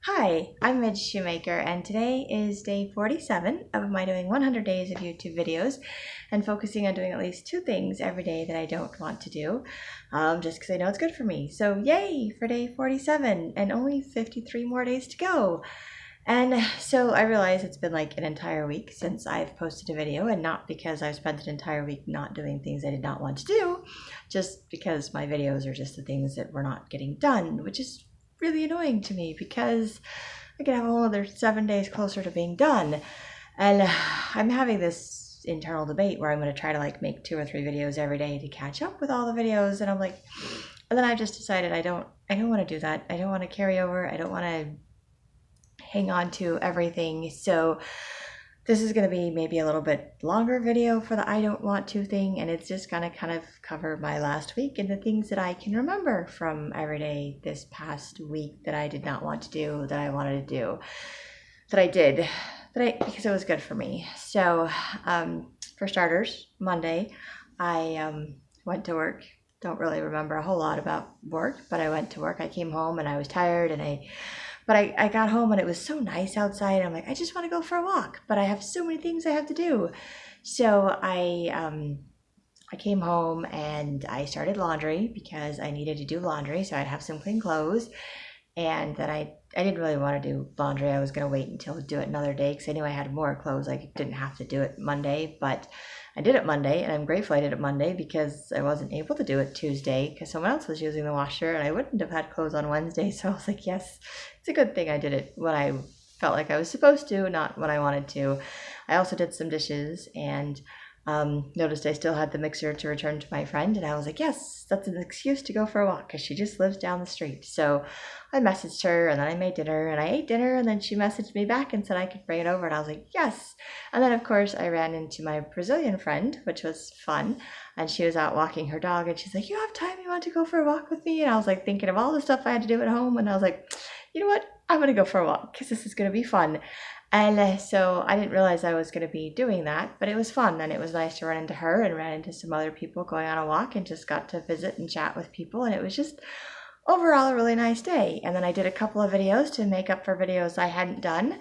Hi, I'm Midge Shoemaker, and today is day 47 of my doing 100 days of YouTube videos and focusing on doing at least 2 things every day that I don't want to do, just because I know it's good for me. So yay for day 47 and only 53 more days to go. And so I realize it's been like an entire week since I've posted a video, and not because I've spent an entire week not doing things I did not want to do, just because my videos are just the things that were not getting done, which is really annoying to me because I could have a whole other 7 days closer to being done. And I'm having this internal debate where I'm going to try to make 2 or 3 videos every day to catch up with all the videos. And and then I've just decided I don't want to do that. I don't want to carry over. I don't want to hang on to everything. So this is going to be maybe a little bit longer video for the I don't want to thing, and it's just going to kind of cover my last week and the things that I can remember from every day this past week that I did not want to do, that I wanted to do, that I did, because it was good for me. So for starters, Monday, I went to work. Don't really remember a whole lot about work, but I went to work. I came home and I was tired, and I got home and it was so nice outside. I'm like, I just want to go for a walk, but I have so many things I have to do. So I came home and I started laundry because I needed to do laundry so I'd have some clean clothes. And then I didn't really want to do laundry. I was going to wait until to do it another day because I knew I had more clothes. I didn't have to do it Monday, but I did it Monday, and I'm grateful I did it Monday because I wasn't able to do it Tuesday because someone else was using the washer and I wouldn't have had clothes on Wednesday. So I was like, yes, it's a good thing I did it when I felt like I was supposed to, not when I wanted to. I also did some dishes and noticed I still had the mixer to return to my friend, and I was like, yes, that's an excuse to go for a walk because she just lives down the street. So I messaged her, and then I made dinner, and I ate dinner, and then she messaged me back and said I could bring it over, and I was like, yes. And then of course I ran into my Brazilian friend, which was fun, and she was out walking her dog, and she's like, you have time? You want to go for a walk with me? And I was like thinking of all the stuff I had to do at home, and I was like, you know what? I'm gonna go for a walk because this is gonna be fun. And so I didn't realize I was going to be doing that, but it was fun, and it was nice to run into her and ran into some other people going on a walk and just got to visit and chat with people, and it was just overall a really nice day. And then I did a couple of videos to make up for videos I hadn't done,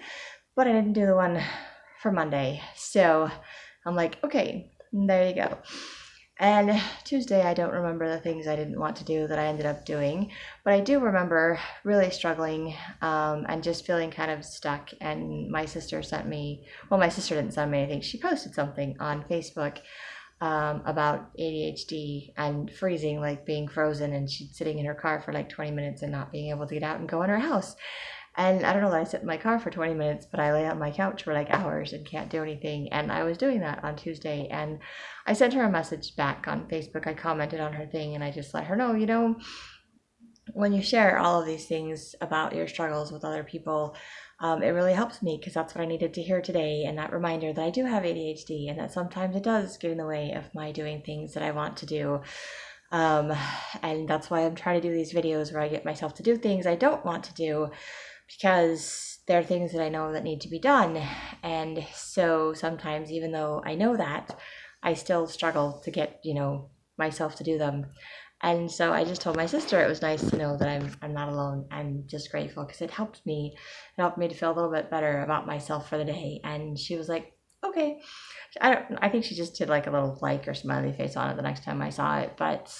but I didn't do the one for Monday. So I'm like, okay, there you go. And Tuesday, I don't remember the things I didn't want to do that I ended up doing, but I do remember really struggling and just feeling kind of stuck. And my sister sent me, well, my sister didn't send me anything. She posted something on Facebook about ADHD and freezing, like being frozen, and she's sitting in her car for like 20 minutes and not being able to get out and go in her house. And I don't know that I sit in my car for 20 minutes, but I lay on my couch for like hours and can't do anything. And I was doing that on Tuesday. And I sent her a message back on Facebook. I commented on her thing and I just let her know, when you share all of these things about your struggles with other people, it really helps me because that's what I needed to hear today. And that reminder that I do have ADHD and that sometimes it does get in the way of my doing things that I want to do. And that's why I'm trying to do these videos where I get myself to do things I don't want to do, because there are things that I know that need to be done. And so sometimes, even though I know that, I still struggle to get, myself to do them. And so I just told my sister it was nice to know that I'm not alone. I'm just grateful because it helped me. It helped me to feel a little bit better about myself for the day. And she was like, okay. I think she just did like a little like or smiley face on it the next time I saw it, but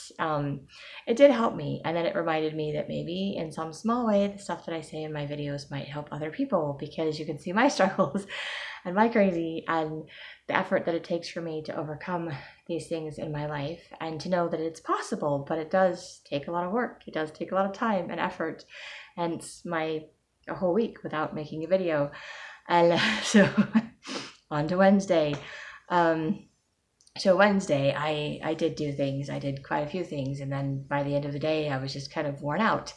it did help me. And then it reminded me that maybe in some small way the stuff that I say in my videos might help other people, because you can see my struggles and my crazy and the effort that it takes for me to overcome these things in my life, and to know that it's possible, but it does take a lot of work. It does take a lot of time and effort, and it's a whole week without making a video. And so on to Wednesday. So Wednesday, I did do things. I did quite a few things, and then by the end of the day, I was just kind of worn out.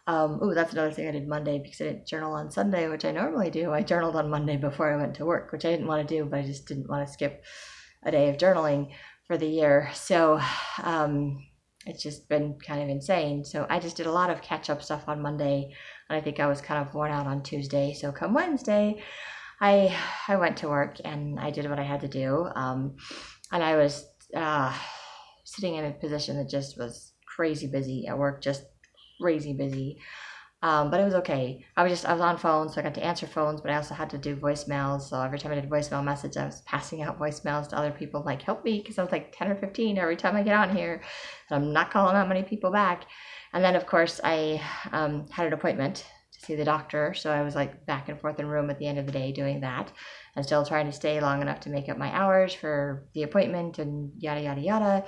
That's another thing I did Monday, because I didn't journal on Sunday, which I normally do. I journaled on Monday before I went to work, which I didn't want to do, but I just didn't want to skip a day of journaling for the year. So it's just been kind of insane. So I just did a lot of catch-up stuff on Monday, and I think I was kind of worn out on Tuesday. So come Wednesday, I went to work and I did what I had to do. And I was sitting in a position that just was crazy busy at work, just crazy busy. But it was okay. I was on phones, so I got to answer phones, but I also had to do voicemails. So every time I did a voicemail message, I was passing out voicemails to other people, like, help me, because I was like 10 or 15 every time I get on here. And I'm not calling that many people back. And then, of course, I had an appointment to see the doctor. So I was like back and forth in room at the end of the day doing that. And still trying to stay long enough to make up my hours for the appointment and yada, yada, yada.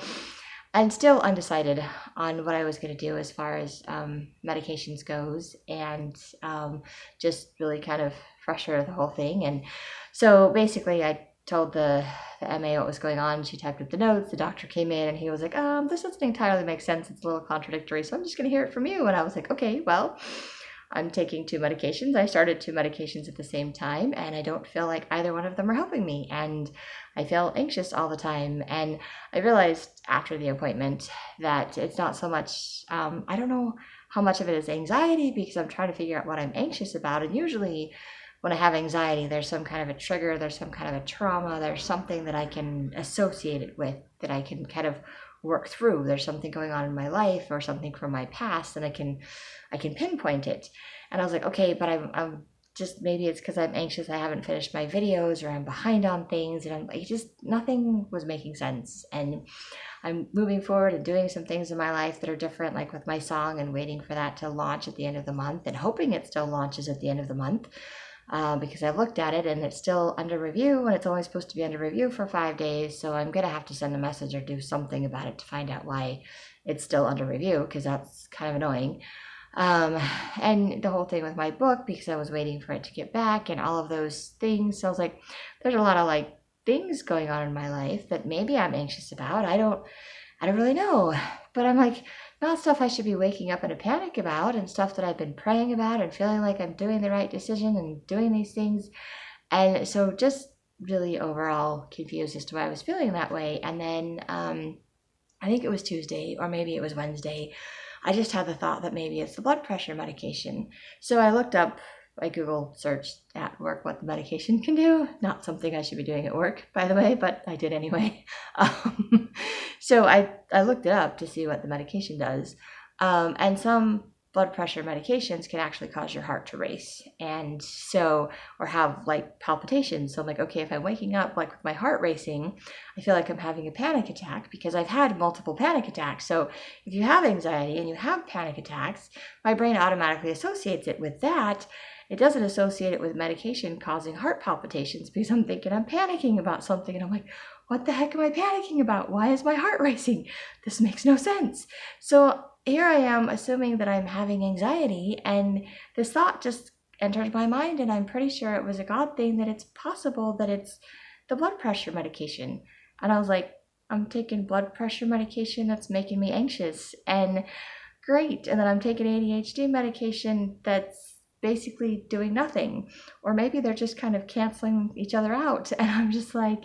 And still undecided on what I was going to do as far as medications goes, and just really kind of fresher the whole thing. And so basically I told the MA what was going on. She typed up the notes. The doctor came in and he was like, this doesn't entirely make sense. It's a little contradictory. So I'm just going to hear it from you. And I was like, okay, well, I'm taking 2 medications. I started 2 medications at the same time, and I don't feel like either one of them are helping me. And I feel anxious all the time. And I realized after the appointment that it's not so much, I don't know how much of it is anxiety, because I'm trying to figure out what I'm anxious about. And usually when I have anxiety, there's some kind of a trigger, there's some kind of a trauma, there's something that I can associate it with, that I can kind of work through. There's something going on in my life or something from my past, and I can pinpoint it. And I was like, okay, but I'm just, maybe it's because I'm anxious, I haven't finished my videos, or I'm behind on things, and I'm like, just nothing was making sense. And I'm moving forward and doing some things in my life that are different, like with my song, and waiting for that to launch at the end of the month, and hoping it still launches at the end of the month. Because I've looked at it and it's still under review, and it's only supposed to be under review for 5 days. So I'm going to have to send a message or do something about it to find out why it's still under review, because that's kind of annoying. And the whole thing with my book, because I was waiting for it to get back and all of those things. So I was like, there's a lot of like things going on in my life that maybe I'm anxious about. I don't really know, but I'm like, not stuff I should be waking up in a panic about, and stuff that I've been praying about and feeling like I'm doing the right decision and doing these things. And so just really overall confused as to why I was feeling that way. And then I think it was Tuesday, or maybe it was Wednesday, I just had the thought that maybe it's the blood pressure medication. So I looked up, I Google searched at work what the medication can do. Not something I should be doing at work, by the way, but I did anyway. So I looked it up to see what the medication does. And some blood pressure medications can actually cause your heart to race. And so, or have like palpitations. So I'm like, okay, if I'm waking up like with my heart racing, I feel like I'm having a panic attack, because I've had multiple panic attacks. So if you have anxiety and you have panic attacks, my brain automatically associates it with that. It doesn't associate it with medication causing heart palpitations, because I'm thinking I'm panicking about something, and I'm like, what the heck am I panicking about? Why is my heart racing? This makes no sense. So here I am assuming that I'm having anxiety, and this thought just entered my mind, and I'm pretty sure it was a God thing, that it's possible that it's the blood pressure medication. And I was like, I'm taking blood pressure medication that's making me anxious, and great. And then I'm taking ADHD medication that's basically doing nothing. Or maybe they're just kind of canceling each other out. And I'm just like,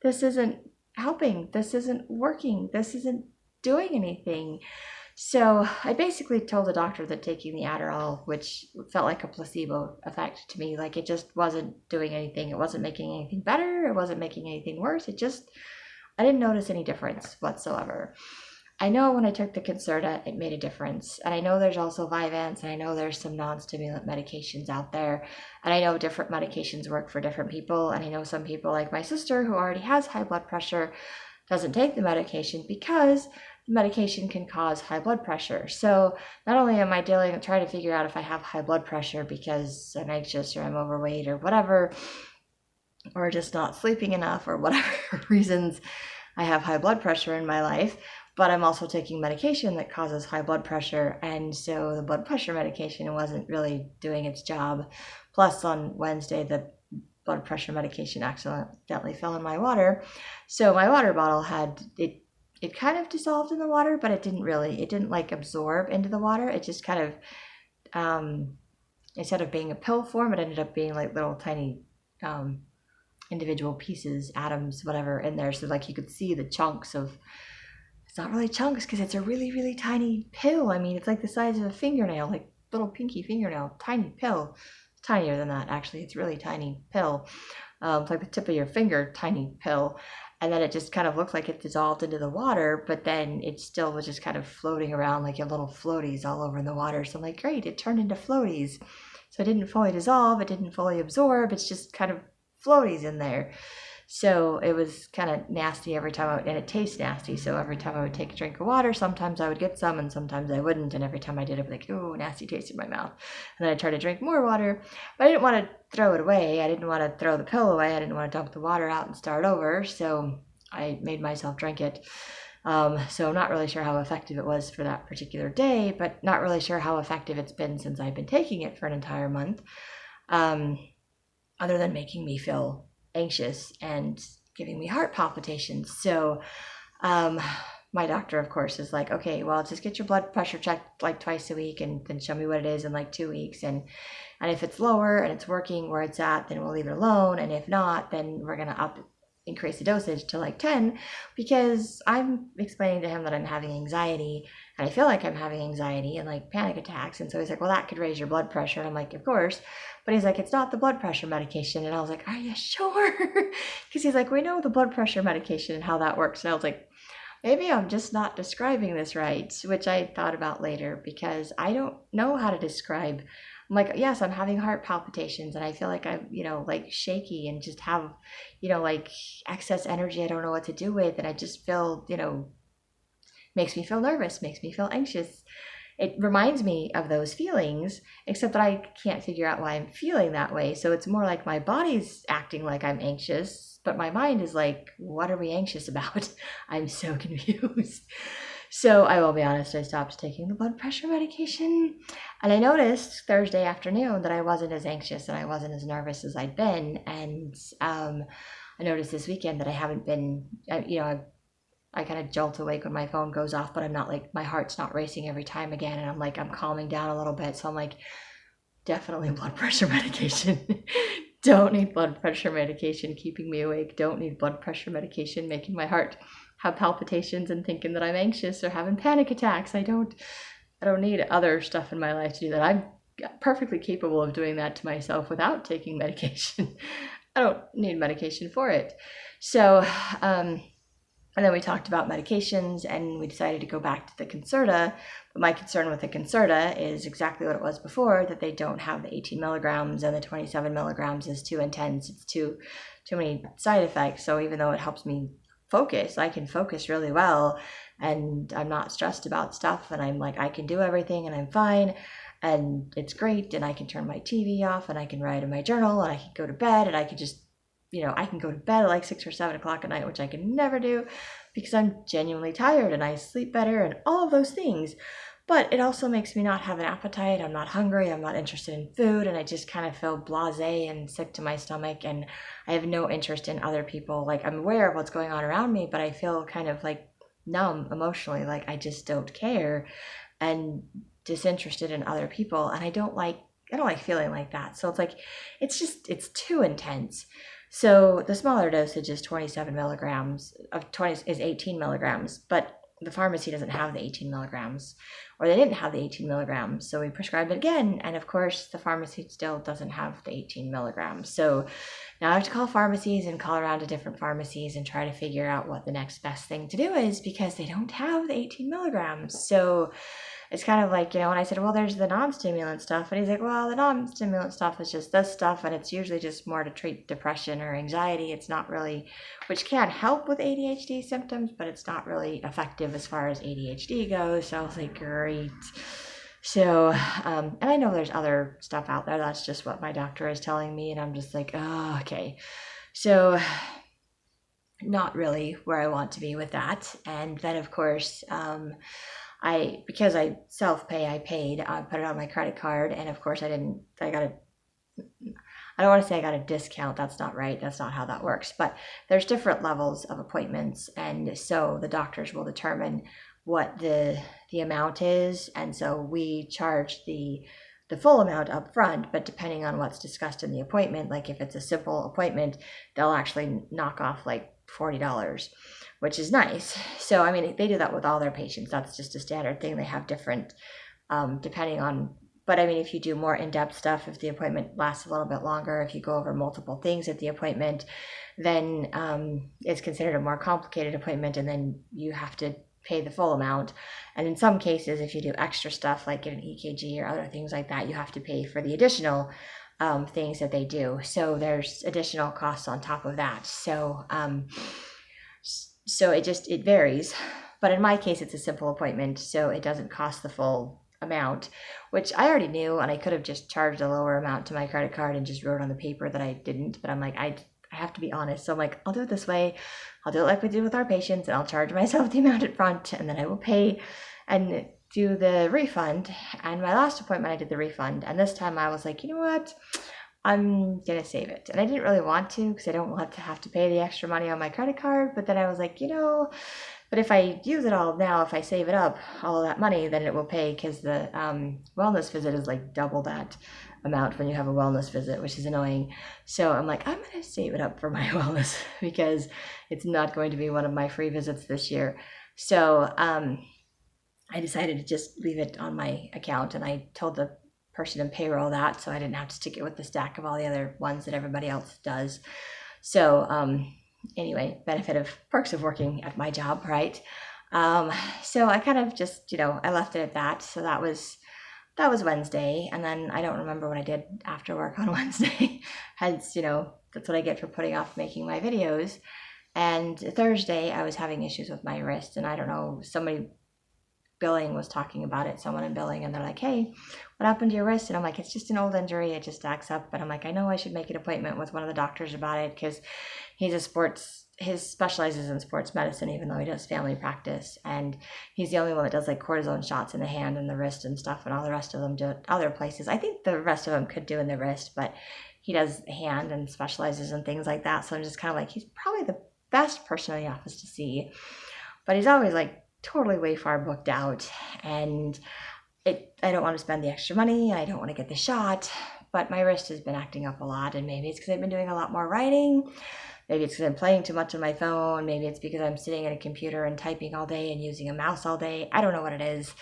this isn't helping. This isn't working. This isn't doing anything. So I basically told the doctor that taking the Adderall, which felt like a placebo effect to me, like it just wasn't doing anything. It wasn't making anything better. It wasn't making anything worse. I didn't notice any difference whatsoever. I know when I took the Concerta, it made a difference. And I know there's also Vyvanse, and I know there's some non-stimulant medications out there. And I know different medications work for different people. And I know some people, like my sister, who already has high blood pressure, doesn't take the medication because the medication can cause high blood pressure. So not only am I trying to figure out if I have high blood pressure because I'm anxious or I'm overweight or whatever, or just not sleeping enough or whatever reasons I have high blood pressure in my life, but I'm also taking medication that causes high blood pressure. And so the blood pressure medication wasn't really doing its job. Plus on Wednesday, the blood pressure medication accidentally fell in my water. So my water bottle it kind of dissolved in the water, but it didn't like absorb into the water. It just kind of, instead of being a pill form, it ended up being like little tiny individual pieces, atoms, whatever in there. So like you could see the chunks of, it's not really chunks because it's a really, really tiny pill. I mean, it's like the size of a fingernail, like little pinky fingernail, tiny pill. It's tinier than that, actually. It's really tiny pill. It's like the tip of your finger, tiny pill. and then it just kind of looked like it dissolved into the water, but then it still was just kind of floating around like little floaties all over in the water. So I'm like, great, it turned into floaties. So it didn't fully dissolve, it didn't fully absorb, it's just kind of floaties in there. So it was kind of nasty every time and it tastes nasty. So every time I would take a drink of water, sometimes I would get some and sometimes I wouldn't. And every time I did, I'd be like, oh, nasty taste in my mouth. And then I'd try to drink more water, but I didn't want to throw it away. I didn't want to throw the pill away. I didn't want to dump the water out and start over. So I made myself drink it. So I'm not really sure how effective it was for that particular day, but not really sure how effective it's been since I've been taking it for an entire month, other than making me feel anxious and giving me heart palpitations. So my doctor, of course, is like, okay, well, just get your blood pressure checked like twice a week and then show me what it is in like 2 weeks. And if it's lower and it's working where it's at, then we'll leave it alone. And if not, then we're going to increase the dosage to like 10, because I'm explaining to him that I'm having anxiety and I feel like I'm having anxiety and like panic attacks. And so he's like, well, that could raise your blood pressure. And I'm like, of course. But he's like, it's not the blood pressure medication. And I was like, are you sure? Because he's like, we know the blood pressure medication and how that works. And I was like, maybe I'm just not describing this right, which I thought about later because I don't know how to describe. I'm like, yes, I'm having heart palpitations and I feel like I'm, like shaky and just have, like excess energy I don't know what to do with. And I just feel, makes me feel nervous, makes me feel anxious. It reminds me of those feelings, except that I can't figure out why I'm feeling that way. So it's more like my body's acting like I'm anxious, but my mind is like, what are we anxious about? I'm so confused. So I will be honest, I stopped taking the blood pressure medication. And I noticed Thursday afternoon that I wasn't as anxious and I wasn't as nervous as I'd been. And I noticed this weekend that I haven't been, I kind of jolt awake when my phone goes off, but I'm not like, my heart's not racing every time again. And I'm calming down a little bit. So I'm like, definitely blood pressure medication. Don't need blood pressure medication keeping me awake. Don't need blood pressure medication making my heart have palpitations and thinking that I'm anxious or having panic attacks. I don't need other stuff in my life to do that. I'm perfectly capable of doing that to myself without taking medication. I don't need medication for it. So, and then we talked about medications and we decided to go back to the Concerta. But my concern with the Concerta is exactly what it was before, that they don't have the 18 milligrams and the 27 milligrams is too intense. It's too many side effects. So even though it helps me focus, I can focus really well and I'm not stressed about stuff and I'm like, I can do everything and I'm fine and it's great and I can turn my TV off and I can write in my journal and I can go to bed and I can just, I can go to bed at like 6 or 7 o'clock at night, which I can never do because I'm genuinely tired and I sleep better and all of those things. But it also makes me not have an appetite. I'm not hungry. I'm not interested in food. And I just kind of feel blasé and sick to my stomach. And I have no interest in other people. Like I'm aware of what's going on around me, but I feel kind of like numb emotionally. Like I just don't care and disinterested in other people. And I don't like feeling like that. So it's like, it's too intense. So the smaller dosage is 27 milligrams of 20 is 18 milligrams, but the pharmacy doesn't have the 18 milligrams or they didn't have the 18 milligrams. So we prescribed it again. And of course the pharmacy still doesn't have the 18 milligrams. So now I have to call pharmacies and call around to different pharmacies and try to figure out what the next best thing to do is because they don't have the 18 milligrams. So it's kind of like, when I said, well, there's the non-stimulant stuff. And he's like, well, the non-stimulant stuff is just this stuff. And it's usually just more to treat depression or anxiety. It's not really, which can help with ADHD symptoms, but it's not really effective as far as ADHD goes. So I was like, great. So, and I know there's other stuff out there. That's just what my doctor is telling me. And I'm just like, oh, okay. So not really where I want to be with that. And then of course, because I self-pay, I put it on my credit card. And of course I don't want to say I got a discount. That's not right. That's not how that works. But there's different levels of appointments. And so the doctors will determine what the amount is. And so we charge the full amount up front, but depending on what's discussed in the appointment, like if it's a simple appointment, they'll actually knock off like $40, which is nice. So, I mean, they do that with all their patients. That's just a standard thing. They have different, depending on But I mean, if you do more in-depth stuff, if the appointment lasts a little bit longer, if you go over multiple things at the appointment, then it's considered a more complicated appointment, and then you have to pay the full amount. And in some cases, if you do extra stuff like get an EKG or other things like that, you have to pay for the additional things that they do. So there's additional costs on top of that. So it varies. But in my case, it's a simple appointment, so it doesn't cost the full amount, which I already knew, and I could have just charged a lower amount to my credit card and just wrote on the paper that I didn't. But I'm like, I have to be honest. So I'm like, I'll do it this way. I'll do it like we do with our patients, and I'll charge myself the amount up front, and then I will pay and do the refund. And my last appointment, I did the refund. And this time I was like, you know what? I'm going to save it. And I didn't really want to, because I don't want to have to pay the extra money on my credit card. But then I was like, but if I use it all now, if I save it up, all of that money, then it will pay, because the wellness visit is like double that amount when you have a wellness visit, which is annoying. So I'm like, I'm going to save it up for my wellness, because it's not going to be one of my free visits this year. So I decided to just leave it on my account, and I told the person in payroll that, so I didn't have to stick it with the stack of all the other ones that everybody else does. So anyway, benefit of perks of working at my job, right? So I kind of just, I left it at that. So that was Wednesday. And then I don't remember what I did after work on Wednesday. Hence, that's what I get for putting off making my videos. And Thursday, I was having issues with my wrist, and I don't know, somebody billing was talking about it, someone in billing, and they're like, hey, what happened to your wrist? And I'm like, it's just an old injury, it just acts up. But I'm like, I know I should make an appointment with one of the doctors about it, because he specializes in sports medicine, even though he does family practice, and he's the only one that does like cortisone shots in the hand and the wrist and stuff, and all the rest of them do it other places. I think the rest of them could do in the wrist, but he does hand and specializes in things like that. So I'm just kind of like, he's probably the best person in the office to see, but he's always like totally way far booked out, and I don't want to spend the extra money. I don't want to get the shot, but my wrist has been acting up a lot, and maybe it's because I've been doing a lot more writing. Maybe it's because I'm playing too much on my phone. Maybe it's because I'm sitting at a computer and typing all day and using a mouse all day. I don't know what it is.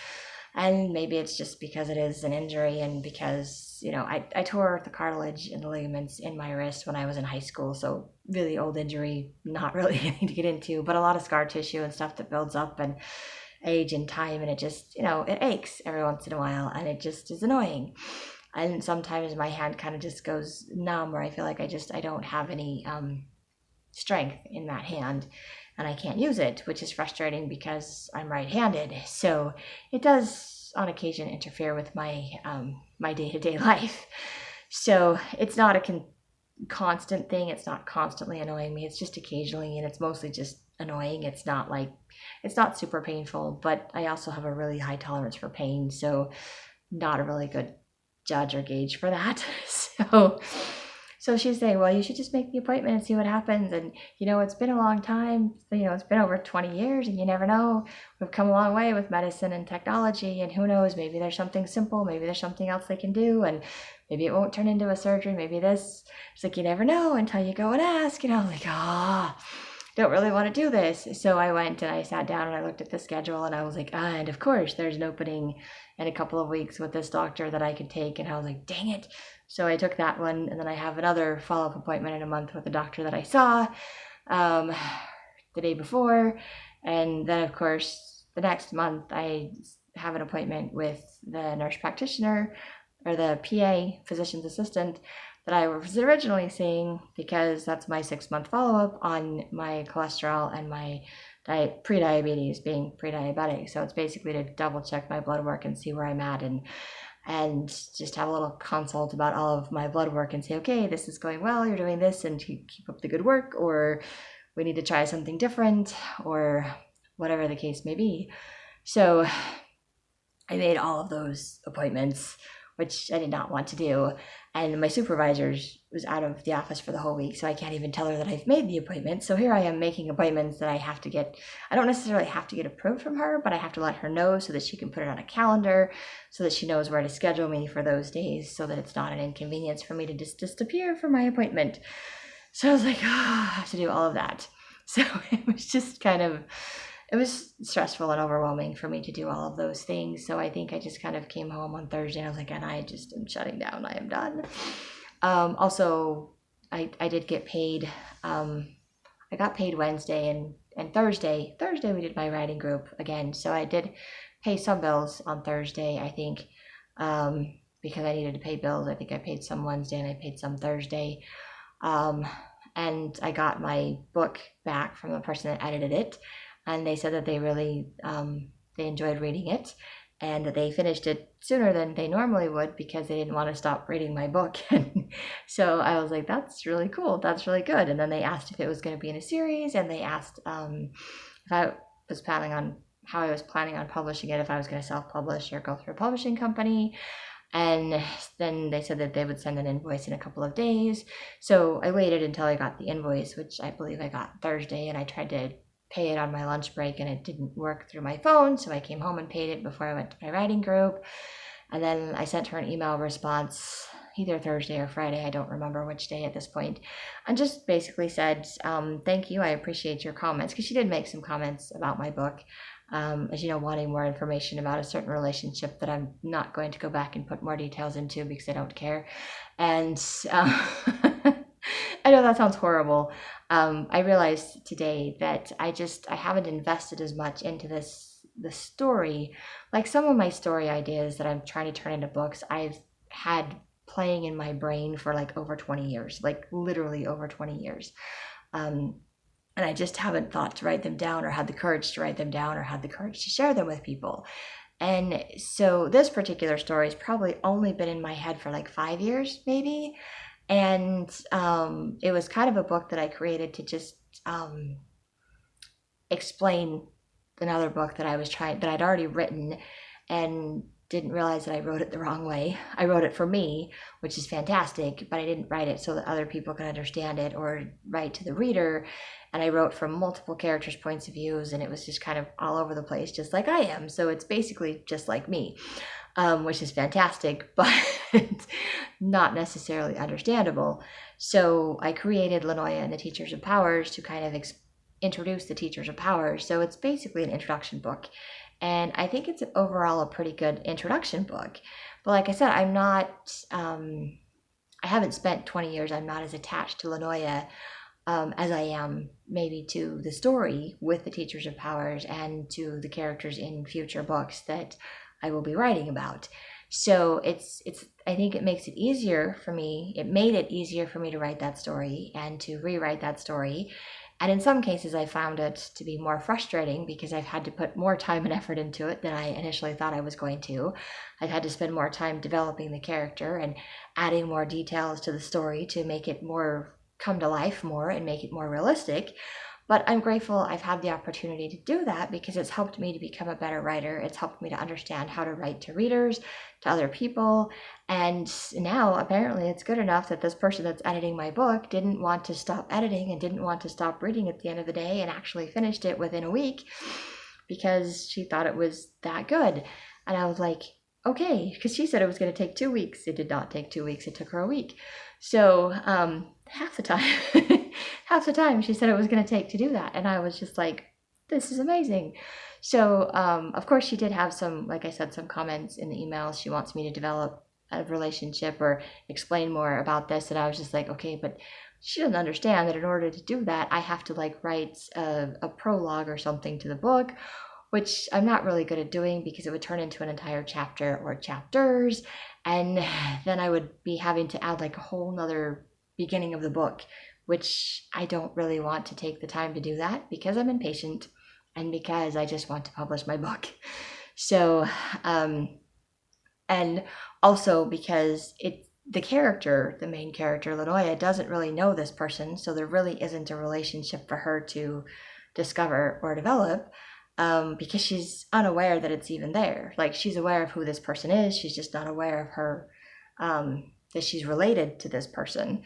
And maybe it's just because it is an injury, and because, I tore the cartilage and the ligaments in my wrist when I was in high school. So really old injury, not really anything to get into, but a lot of scar tissue and stuff that builds up and age and time. And it just, it aches every once in a while, and it just is annoying. And sometimes my hand kind of just goes numb, where I feel like I don't have any strength in that hand, and I can't use it, which is frustrating because I'm right-handed. So it does on occasion interfere with my my day-to-day life. So it's not a constant thing. It's not constantly annoying me. It's just occasionally, and it's mostly just annoying. It's not super painful, but I also have a really high tolerance for pain, so not a really good judge or gauge for that. So she's saying, well, you should just make the appointment and see what happens. And, it's been a long time. It's been over 20 years, and you never know. We've come a long way with medicine and technology, and who knows, maybe there's something simple. Maybe there's something else they can do, and maybe it won't turn into a surgery. Maybe this. It's like, you never know until you go and ask. And I was like, don't really want to do this. So I went and I sat down and I looked at the schedule, and I was like, and of course there's an opening in a couple of weeks with this doctor that I could take. And I was like, dang it. So I took that one, and then I have another follow-up appointment in a month with the doctor that I saw the day before. And then of course the next month I have an appointment with the nurse practitioner, or the PA, physician's assistant, that I was originally seeing, because that's my 6-month follow-up on my cholesterol and my pre-diabetes, being pre-diabetic. So it's basically to double check my blood work and see where I'm at, and just have a little consult about all of my blood work and say, okay, this is going well, you're doing this, and keep up the good work, or we need to try something different, or whatever the case may be. So I made all of those appointments, which I did not want to do. And my supervisor was out of the office for the whole week, so I can't even tell her that I've made the appointment. So here I am making appointments that I have to get. I don't necessarily have to get approved from her, but I have to let her know so that she can put it on a calendar, so that she knows where to schedule me for those days, so that it's not an inconvenience for me to just disappear from my appointment. So I was like, I have to do all of that. So it was just kind of it was stressful and overwhelming for me to do all of those things. So I think I just kind of came home on Thursday and I was like, and I just am shutting down. I am done. Also, I did get paid. I got paid Wednesday and Thursday. Thursday we did my writing group again. So I did pay some bills on Thursday, I think, because I needed to pay bills. I think I paid some Wednesday and I paid some Thursday. And I got my book back from the person that edited it. And they said that they really, they enjoyed reading it and that they finished it sooner than they normally would because they didn't want to stop reading my book. So I was like, that's really cool. That's really good. And then they asked if it was going to be in a series, and they asked if I was planning on how I was planning on publishing it, if I was going to self-publish or go through a publishing company. And then they said that they would send an invoice in a couple of days. So I waited until I got the invoice, which I believe I got Thursday, and I tried to pay it on my lunch break and it didn't work through my phone. So I came home and paid it before I went to my writing group. And then I sent her an email response either Thursday or Friday. I don't remember which day at this point. And just basically said, thank you. I appreciate your comments. Because she did make some comments about my book. As you know, wanting more information about a certain relationship that I'm not going to go back and put more details into because I don't care. And I know that sounds horrible. I realized today that I haven't invested as much into the story. Like some of my story ideas that I'm trying to turn into books, I've had playing in my brain for like over 20 years, like literally over 20 years. And I just haven't thought to write them down or had the courage to write them down or had the courage to share them with people. And so this particular story has probably only been in my head for like 5 years, maybe. And it was kind of a book that I created to just explain another book that I'd already written and didn't realize that I wrote it the wrong way. I wrote it for me, which is fantastic, but I didn't write it so that other people could understand it or write to the reader. And I wrote from multiple characters' points of views, and it was just kind of all over the place, just like I am. So it's basically just like me, which is fantastic, but not necessarily understandable. So I created Lanoya and the Teachers of Powers to kind of introduce the Teachers of Powers. So it's basically an introduction book. And I think it's overall a pretty good introduction book. But like I said, I haven't spent 20 years, I'm not as attached to Lanoya as I am maybe to the story with the Teachers of Powers and to the characters in future books that I will be writing about. So I think it makes it easier for me. It made it easier for me to write that story and to rewrite that story. And in some cases, I found it to be more frustrating because I've had to put more time and effort into it than I initially thought I was going to. I've had to spend more time developing the character and adding more details to the story to make it more come to life more and make it more realistic. But I'm grateful I've had the opportunity to do that because it's helped me to become a better writer. It's helped me to understand how to write to readers, to other people. And now apparently it's good enough that this person that's editing my book didn't want to stop editing and didn't want to stop reading at the end of the day and actually finished it within a week because she thought it was that good. And I was like, okay, because she said it was going to take 2 weeks. It did not take 2 weeks. It took her a week. So half the time she said it was going to take to do that. And I was just like, this is amazing. So of course she did have some, like I said, some comments in the email. She wants me to develop a relationship or explain more about this. And I was just like, okay, but she doesn't understand that in order to do that, I have to like write a prologue or something to the book, which I'm not really good at doing because it would turn into an entire chapter or chapters. And then I would be having to add like a whole nother beginning of the book, which I don't really want to take the time to do that because I'm impatient and because I just want to publish my book. So, and also because the main character, Lanoya, doesn't really know this person. So there really isn't a relationship for her to discover or develop. Because she's unaware that it's even there. Like she's aware of who this person is. She's just not aware of her, that she's related to this person.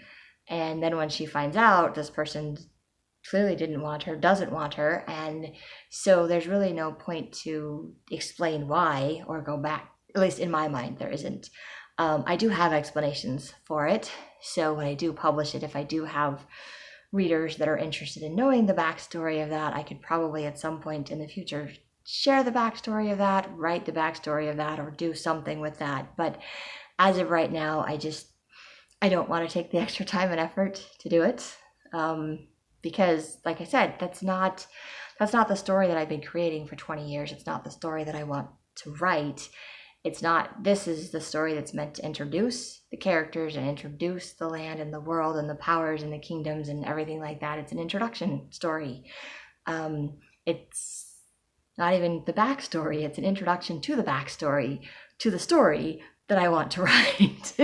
And then when she finds out this person clearly didn't want her, doesn't want her. And so there's really no point to explain why or go back. At least in my mind, there isn't. I do have explanations for it. So when I do publish it, if I do have readers that are interested in knowing the backstory of that, I could probably at some point in the future share the backstory of that, write the backstory of that, or do something with that. But as of right now, I don't want to take the extra time and effort to do it, because, like I said, that's not the story that I've been creating for 20 years. It's not the story that I want to write. This is the story that's meant to introduce the characters and introduce the land and the world and the powers and the kingdoms and everything like that. It's an introduction story. It's not even the backstory. It's an introduction to the backstory, to the story that I want to write.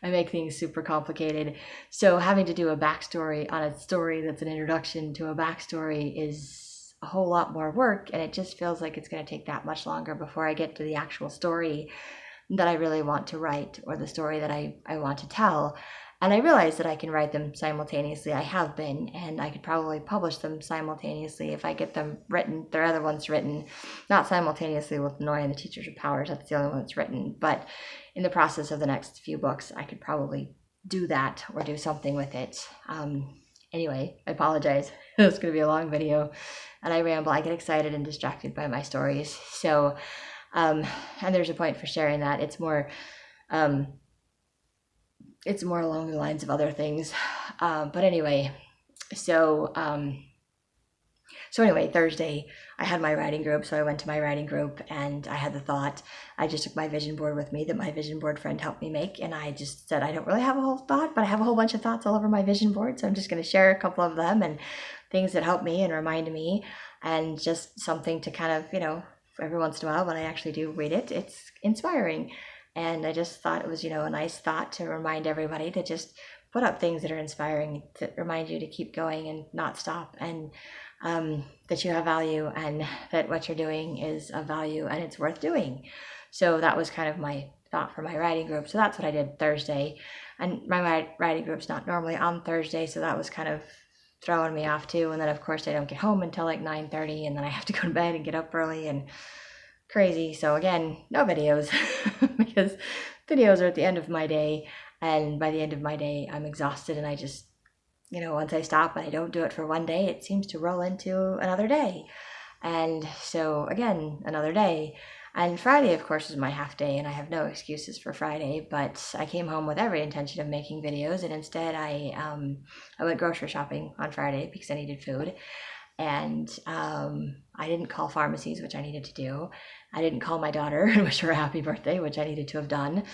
I make things super complicated. So having to do a backstory on a story that's an introduction to a backstory is a whole lot more work, and it just feels like it's going to take that much longer before I get to the actual story that I really want to write, or the story that I want to tell. And I realize that I can write them simultaneously. I have been, and I could probably publish them simultaneously if I get them written. There are other ones written, not simultaneously with Noi and the Teachers of Powers. That's the only one that's written. But in the process of the next few books, I could probably do that or do something with it. Anyway, I apologize. It's going to be a long video, and I ramble. I get excited and distracted by my stories. So, and there's a point for sharing that. It's more along the lines of other things. But anyway, so anyway, Thursday, I had my writing group. So I went to my writing group, and I had the thought, I just took my vision board with me that my vision board friend helped me make. And I just said, I don't really have a whole thought, but I have a whole bunch of thoughts all over my vision board. So I'm just going to share a couple of them and things that help me and remind me, and just something to kind of, every once in a while when I actually do read it, it's inspiring. And I just thought it was, a nice thought to remind everybody to just put up things that are inspiring, to remind you to keep going and not stop, and that you have value, and that what you're doing is of value and it's worth doing. So that was kind of my thought for my writing group. So that's what I did Thursday. And my writing group's not normally on Thursday, so that was kind of throwing me off too. And then of course I don't get home until like 9:30, and then I have to go to bed and get up early and crazy. So again, no videos because videos are at the end of my day, and by the end of my day I'm exhausted, and I just, once I stop and I don't do it for one day, it seems to roll into another day. And so again, another day. And Friday, of course, is my half day, and I have no excuses for Friday, but I came home with every intention of making videos, and instead I went grocery shopping on Friday because I needed food. And I didn't call pharmacies, which I needed to do. I didn't call my daughter and wish her a happy birthday, which I needed to have done.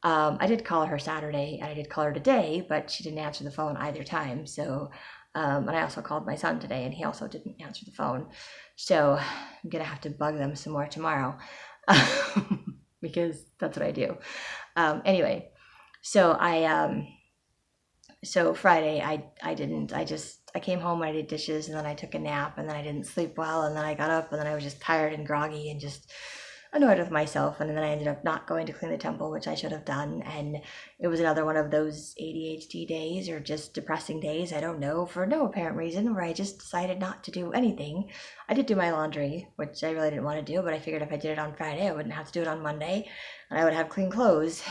I did call her Saturday, and I did call her today, but she didn't answer the phone either time. So, and I also called my son today, and he also didn't answer the phone. So I'm going to have to bug them some more tomorrow because that's what I do. Anyway, so so Friday, I came home and I did dishes, and then I took a nap, and then I didn't sleep well, and then I got up, and then I was just tired and groggy and just annoyed with myself. And then I ended up not going to clean the temple, which I should have done. And it was another one of those ADHD days, or just depressing days, I don't know, for no apparent reason, where I just decided not to do anything. I did do my laundry, which I really didn't want to do, but I figured if I did it on Friday, I wouldn't have to do it on Monday, and I would have clean clothes.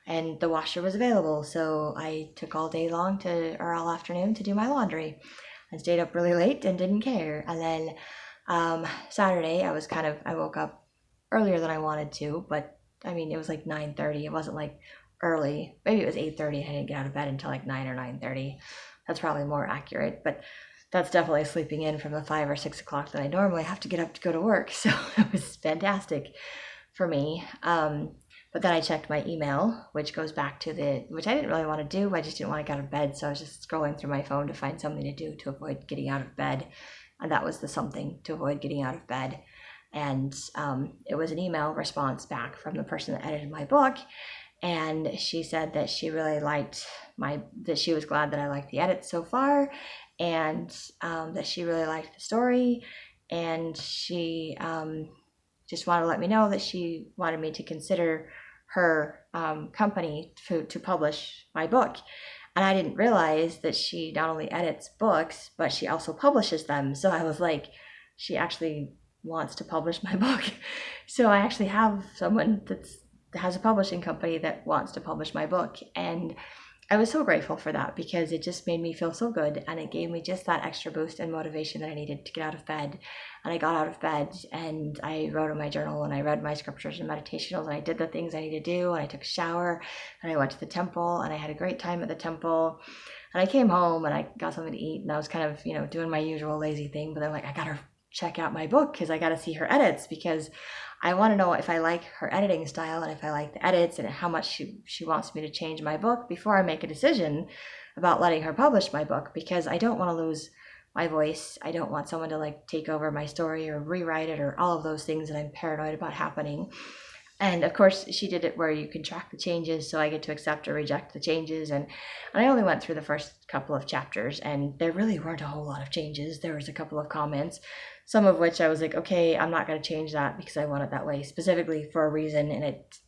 And the washer was available, so I took all day long or all afternoon to do my laundry, and stayed up really late and didn't care. And then Saturday, I woke up earlier than I wanted to, but I mean, it was like 9:30. It wasn't like early. Maybe it was 8:30. I didn't get out of bed until like 9 or 9:30. That's probably more accurate, but that's definitely sleeping in from the 5 or 6 o'clock that I normally have to get up to go to work. So it was fantastic for me. But then I checked my email, which goes back to which I didn't really want to do. I just didn't want to get out of bed. So I was just scrolling through my phone to find something to do to avoid getting out of bed. And that was the something to avoid getting out of bed. And it was an email response back from the person that edited my book. And she said that she really liked that she was glad that I liked the edits so far, and that she really liked the story. And she just wanted to let me know that she wanted me to consider her company to publish my book. And I didn't realize that she not only edits books, but she also publishes them. So I was like, she actually wants to publish my book. So I actually have someone that has a publishing company that wants to publish my book. And I was so grateful for that because it just made me feel so good, and it gave me just that extra boost and motivation that I needed to get out of bed. And I got out of bed and I wrote in my journal and I read my scriptures and meditationals and I did the things I needed to do, and I took a shower and I went to the temple and I had a great time at the temple. And I came home and I got something to eat, and I was kind of, doing my usual lazy thing, but I'm like, I gotta check out my book because I gotta see her edits, because I want to know if I like her editing style and if I like the edits and how much she wants me to change my book before I make a decision about letting her publish my book, because I don't want to lose my voice. I don't want someone to like take over my story or rewrite it or all of those things that I'm paranoid about happening. And of course, she did it where you can track the changes, so I get to accept or reject the changes. And I only went through the first couple of chapters, and there really weren't a whole lot of changes. There was a couple of comments, some of which I was like, okay, I'm not going to change that because I want it that way specifically for a reason, and it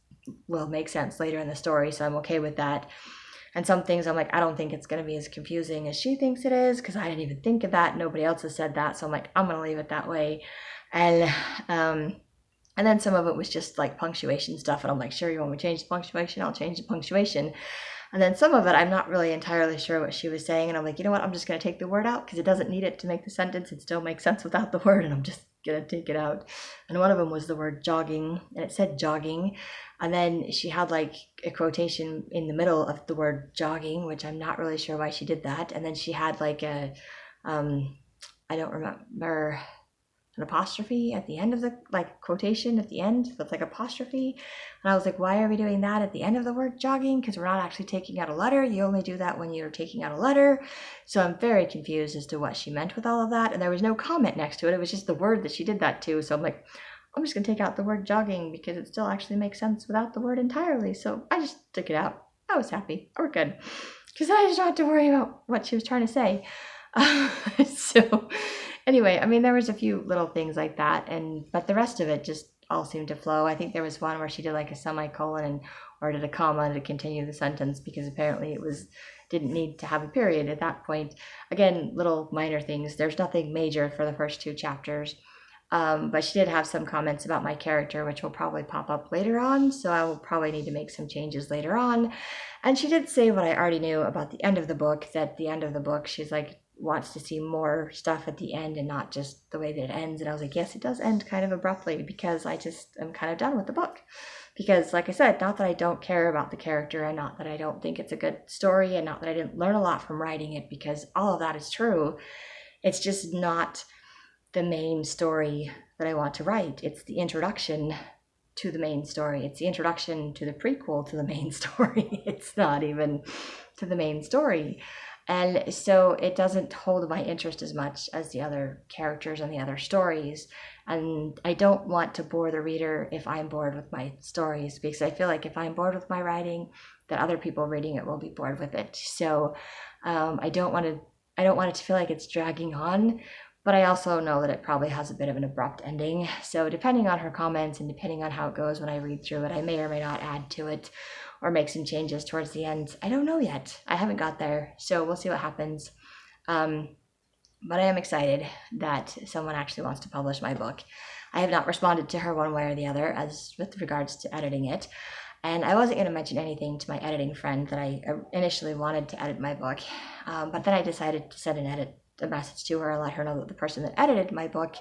will make sense later in the story, so I'm okay with that. And some things I'm like, I don't think it's going to be as confusing as she thinks it is, because I didn't even think of that. Nobody else has said that, so I'm like, I'm going to leave it that way. And then some of it was just like punctuation stuff. And I'm like, sure, you want me to change the punctuation? I'll change the punctuation. And then some of it, I'm not really entirely sure what she was saying. And I'm like, you know what? I'm just going to take the word out because it doesn't need it to make the sentence. It still makes sense without the word. And I'm just going to take it out. And one of them was the word jogging. And it said jogging. And then she had like a quotation in the middle of the word jogging, which I'm not really sure why she did that. And then she had like I don't remember, an apostrophe at the end of the like quotation at the end that's like apostrophe. And I was like, why are we doing that at the end of the word jogging? Because we're not actually taking out a letter. You only do that when you're taking out a letter. So I'm very confused as to what she meant with all of that. And there was no comment next to it. It was just the word that she did that to. So I'm like, I'm just gonna take out the word jogging because it still actually makes sense without the word entirely. So I just took it out. I was happy. We're good. Because I just don't have to worry about what she was trying to say. So anyway, I mean, there was a few little things like that, but the rest of it just all seemed to flow. I think there was one where she did like a semicolon or did a comma to continue the sentence, because apparently it didn't need to have a period at that point. Again, little minor things. There's nothing major for the first 2 chapters. But she did have some comments about my character, which will probably pop up later on, so I will probably need to make some changes later on. And she did say what I already knew about the end of the book, that at the end of the book, she's like, wants to see more stuff at the end and not just the way that it ends. And I was like, yes, it does end kind of abruptly, because I just am kind of done with the book. Because like I said, not that I don't care about the character, and not that I don't think it's a good story, and not that I didn't learn a lot from writing it, because all of that is true. It's just not the main story that I want to write. It's the introduction to the main story. It's the introduction to the prequel to the main story. It's not even to the main story. And so it doesn't hold my interest as much as the other characters and the other stories. And I don't want to bore the reader if I'm bored with my stories, because I feel like if I'm bored with my writing, that other people reading it will be bored with it. So I don't want it to feel like it's dragging on, but I also know that it probably has a bit of an abrupt ending. So depending on her comments and depending on how it goes when I read through it, I may or may not add to it or make some changes towards the end. I don't know yet. I haven't got there, so we'll see what happens. But I am excited that someone actually wants to publish my book. I have not responded to her one way or the other as with regards to editing it. And I wasn't going to mention anything to my editing friend that I initially wanted to edit my book. But then I decided to send a message to her and let her know that the person that edited my book